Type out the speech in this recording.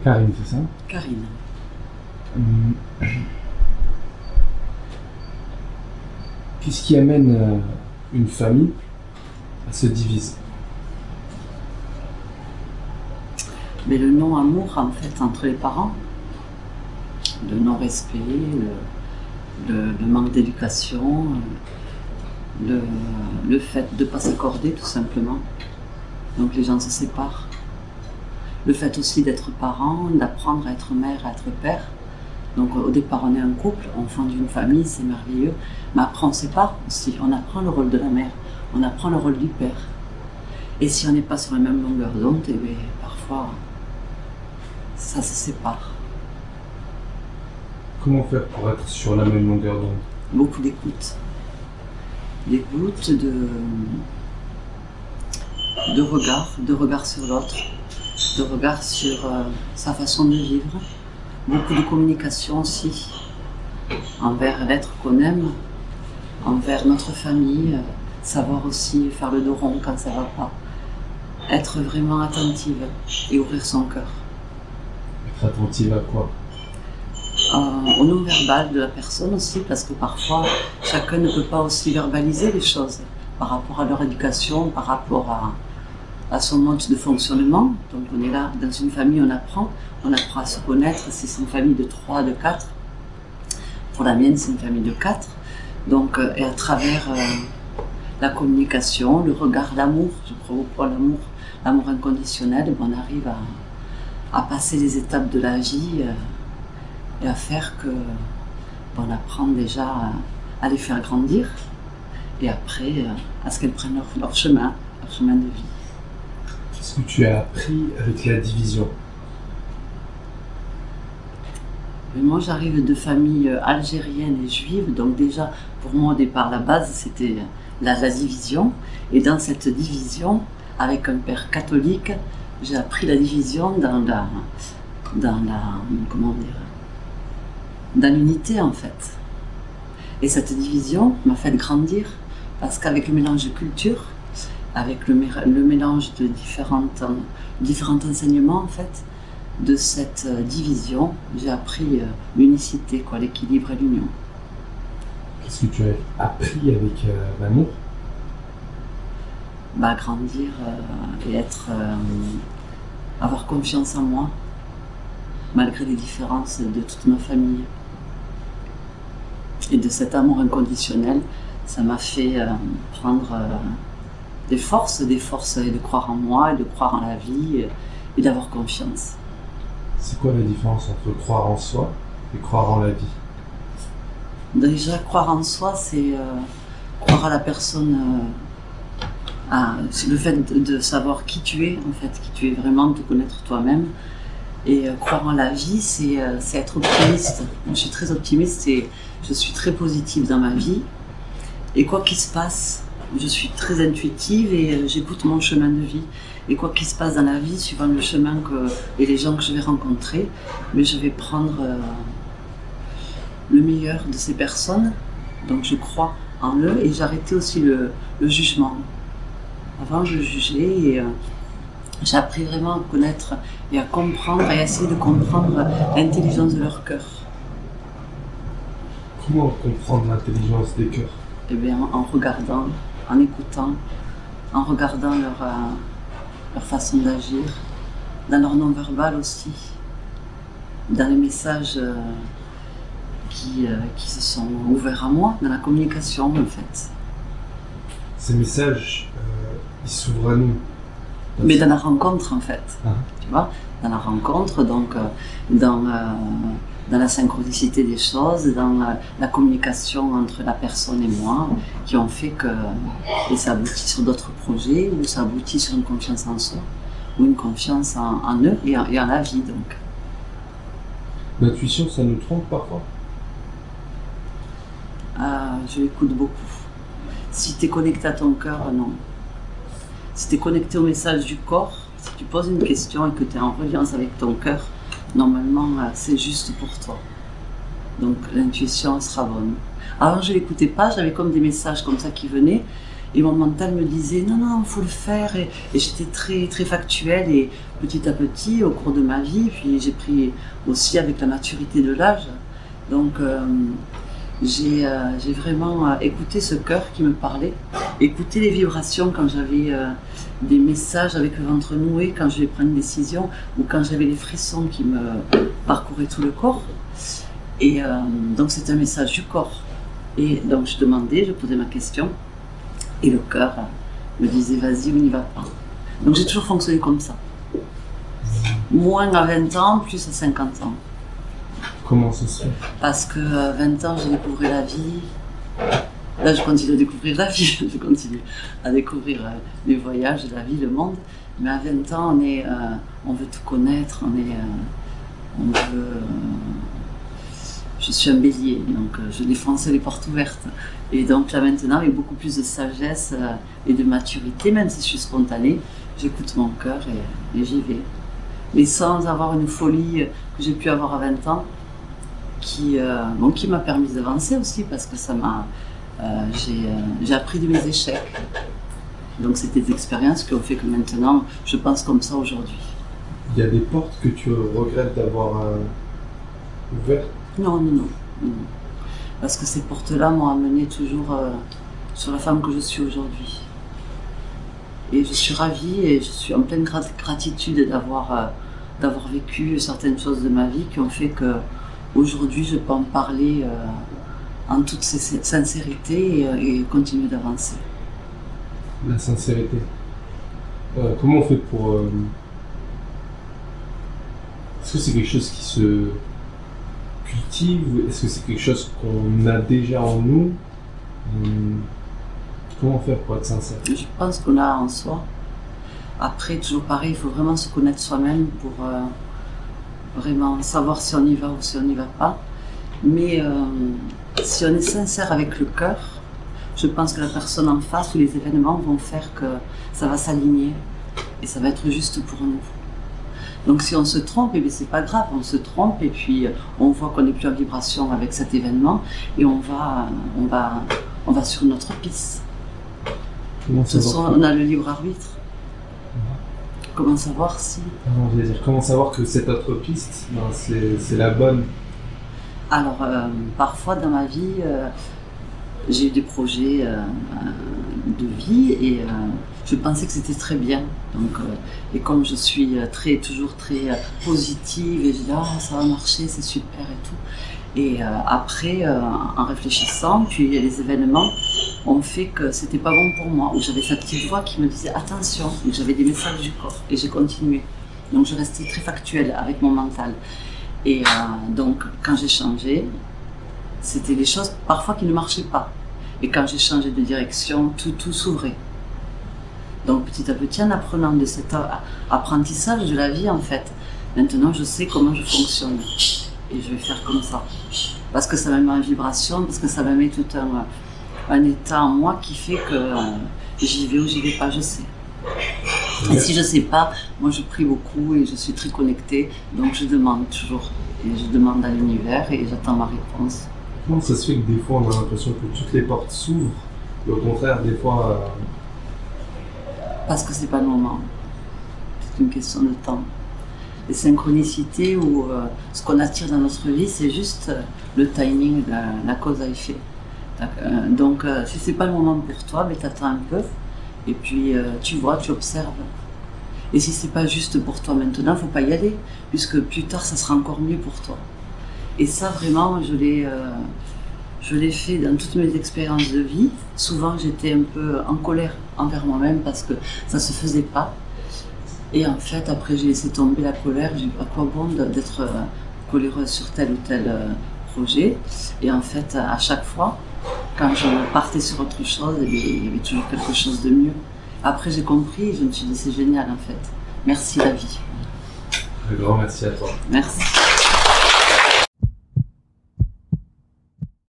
Karine, c'est ça? Karine. Hum, Qu'est-ce qui amène une famille à se diviser? Mais le non-amour, en fait, entre les parents, le non-respect, le manque d'éducation, le fait de ne pas s'accorder, tout simplement. Donc les gens se séparent. Le fait aussi d'être parent, d'apprendre à être mère, à être père. Donc au départ, on est un couple, on fonde une famille, c'est merveilleux. Mais après, on se sépare aussi. On apprend le rôle de la mère, on apprend le rôle du père. Et si on n'est pas sur la même longueur d'onde, eh bien, parfois, ça se sépare. Comment faire pour être sur la même longueur d'onde? Beaucoup d'écoute. D'écoute, de regard sur l'autre, de regard sur sa façon de vivre. Beaucoup de communication aussi, envers l'être qu'on aime, envers notre famille, savoir aussi faire le dos rond quand ça ne va pas. Être vraiment attentive et ouvrir son cœur. Être attentive à quoi? Au non-verbal de la personne aussi, parce que parfois chacun ne peut pas aussi verbaliser les choses par rapport à leur éducation, par rapport à son mode de fonctionnement. Donc on est là, dans une famille, on apprend à se connaître. Si c'est une famille de 3, de 4, pour la mienne c'est une famille de 4. Donc, et à travers la communication, le regard, l'amour, je crois beaucoup à l'amour, l'amour inconditionnel, on arrive à passer les étapes de la vie et à faire que on apprend déjà à les faire grandir et après à ce qu'elles prennent leur chemin de vie. Qu'est-ce que tu as appris avec la division? Mais moi j'arrive de famille algérienne et juive, donc déjà pour moi au départ la base c'était la division, et dans cette division avec un père catholique j'ai appris la division dans la comment dire, dans l'unité en fait. Et cette division m'a fait grandir parce qu'avec le mélange de cultures, avec le mélange de différents enseignements en fait, de cette division, j'ai appris l'unicité, l'équilibre et l'union. Qu'est-ce que tu as appris avec l'amour? Grandir et avoir confiance en moi, malgré les différences de toute ma famille. Et de cet amour inconditionnel, ça m'a fait prendre des forces et de croire en moi, et de croire en la vie et d'avoir confiance. C'est quoi la différence entre croire en soi et croire en la vie? Déjà, croire en soi, c'est croire à la personne, c'est le fait de savoir qui tu es, en fait, qui tu es vraiment, de te connaître toi-même. Et croire en la vie, c'est être optimiste. Moi, je suis très optimiste et je suis très positive dans ma vie. Et quoi qu'il se passe, je suis très intuitive et j'écoute mon chemin de vie. Et quoi qu'il se passe dans la vie, suivant le chemin et les gens que je vais rencontrer, mais je vais prendre le meilleur de ces personnes. Donc je crois en eux et j'ai arrêté aussi le jugement. Avant, je jugeais et j'ai appris vraiment à connaître et à comprendre et à essayer de comprendre l'intelligence de leur cœur. Comment comprendre l'intelligence des cœurs? Eh bien, en regardant, en écoutant, en regardant leur façon d'agir, dans leur non-verbal aussi, dans les messages qui se sont ouverts à moi, dans la communication en fait. Ces messages, ils s'ouvrent à nous. Mais dans la rencontre en fait, tu vois, dans la rencontre, donc dans la synchronicité des choses, dans la communication entre la personne et moi, qui ont fait que ça aboutit sur d'autres projets, ou ça aboutit sur une confiance en soi, ou une confiance en eux et en la vie donc. L'intuition, ça nous trompe parfois? Je l'écoute beaucoup. Si tu es connecté à ton cœur, non. Si tu es connecté au message du corps, si tu poses une question et que tu es en reliance avec ton cœur, normalement c'est juste pour toi. Donc l'intuition sera bonne. Avant je ne l'écoutais pas, j'avais comme des messages comme ça qui venaient Et mon mental me disait non, non, il faut le faire. Et j'étais très, très factuelle. Et petit à petit, au cours de ma vie, puis j'ai pris aussi avec la maturité de l'âge. Donc, j'ai vraiment écouté ce cœur qui me parlait, écouté les vibrations quand j'avais des messages avec le ventre noué, quand je vais prendre une décision, ou quand j'avais les frissons qui me parcouraient tout le corps. Et donc c'est un message du corps. Et donc je demandais, je posais ma question, et le cœur me disait vas-y, on n'y va pas. Donc j'ai toujours fonctionné comme ça. Moins à 20 ans, plus à 50 ans. Comment ça se fait? Parce que à 20 ans, j'ai découvert la vie. Là, je continue à découvrir la vie, je continue à découvrir les voyages, la vie, le monde. Mais à 20 ans, on veut tout connaître, on veut... je suis un bélier, donc je défonçais les portes ouvertes. Et donc là maintenant, avec beaucoup plus de sagesse et de maturité, même si je suis spontanée, j'écoute mon cœur et j'y vais. Mais sans avoir une folie que j'ai pu avoir à 20 ans, qui m'a permis d'avancer aussi, parce que ça m'a... j'ai appris de mes échecs. Donc c'est des expériences qui ont fait que maintenant, je pense comme ça aujourd'hui. Il y a des portes que tu regrettes d'avoir ouvertes? Non, non, non, non. Parce que ces portes-là m'ont amené toujours sur la femme que je suis aujourd'hui. Et je suis ravie et je suis en pleine gratitude d'avoir vécu certaines choses de ma vie qui ont fait que aujourd'hui je peux en parler en toute sincérité et continuer d'avancer. La sincérité. Comment on fait pour... Est-ce que c'est quelque chose qui se cultive? Est-ce que c'est quelque chose qu'on a déjà en nous? Comment faire pour être sincère? Je pense qu'on a en soi. Après, toujours pareil, il faut vraiment se connaître soi-même pour vraiment savoir si on y va ou si on n'y va pas. Mais si on est sincère avec le cœur, je pense que la personne en face ou les événements vont faire que ça va s'aligner et ça va être juste pour nous. Donc si on se trompe, eh bien c'est pas grave, on se trompe et puis on voit qu'on n'est plus en vibration avec cet événement et on va sur notre piste. De toute façon, on a le libre arbitre. Comment savoir si... Comment savoir que cette autre piste, c'est la bonne? Alors, parfois dans ma vie, j'ai eu des projets de vie et je pensais que c'était très bien. Donc, et comme je suis toujours très positive et je dis ah ça va marcher, c'est super et tout. Et après, en réfléchissant, puis les événements ont fait que c'était pas bon pour moi. Où j'avais cette petite voix qui me disait attention. Et j'avais des messages du corps et j'ai continué. Donc je restais très factuelle avec mon mental. Et donc quand j'ai changé, c'était des choses parfois qui ne marchaient pas. Et quand j'ai changé de direction, tout s'ouvrait. Donc petit à petit, en apprenant de cet apprentissage de la vie en fait, maintenant je sais comment je fonctionne. Et je vais faire comme ça. Parce que ça me met en vibration, parce que ça me met tout un état en moi qui fait que j'y vais ou j'y vais pas, je sais. Et si je sais pas, moi je prie beaucoup et je suis très connectée, donc je demande toujours. Et je demande à l'univers et j'attends ma réponse. Comment ça se fait que des fois on a l'impression que toutes les portes s'ouvrent et au contraire des fois... Parce que c'est pas le moment. C'est une question de temps. Les synchronicités ou ce qu'on attire dans notre vie, c'est juste le timing, la cause à effet. Donc si c'est pas le moment pour toi, ben, t'attends un peu et puis tu vois, tu observes. Et si c'est pas juste pour toi maintenant, faut pas y aller, puisque plus tard ça sera encore mieux pour toi. Et ça vraiment, je l'ai fait dans toutes mes expériences de vie. Souvent j'étais un peu en colère envers moi-même parce que ça se faisait pas. Et en fait, après, j'ai laissé tomber la colère. J'ai dit, à quoi bon d'être coléreuse sur tel ou tel projet? Et en fait, à chaque fois, quand je partais sur autre chose, il y avait toujours quelque chose de mieux. Après, j'ai compris et je me suis dit, c'est génial en fait. Merci la vie. Un grand merci à toi. Merci.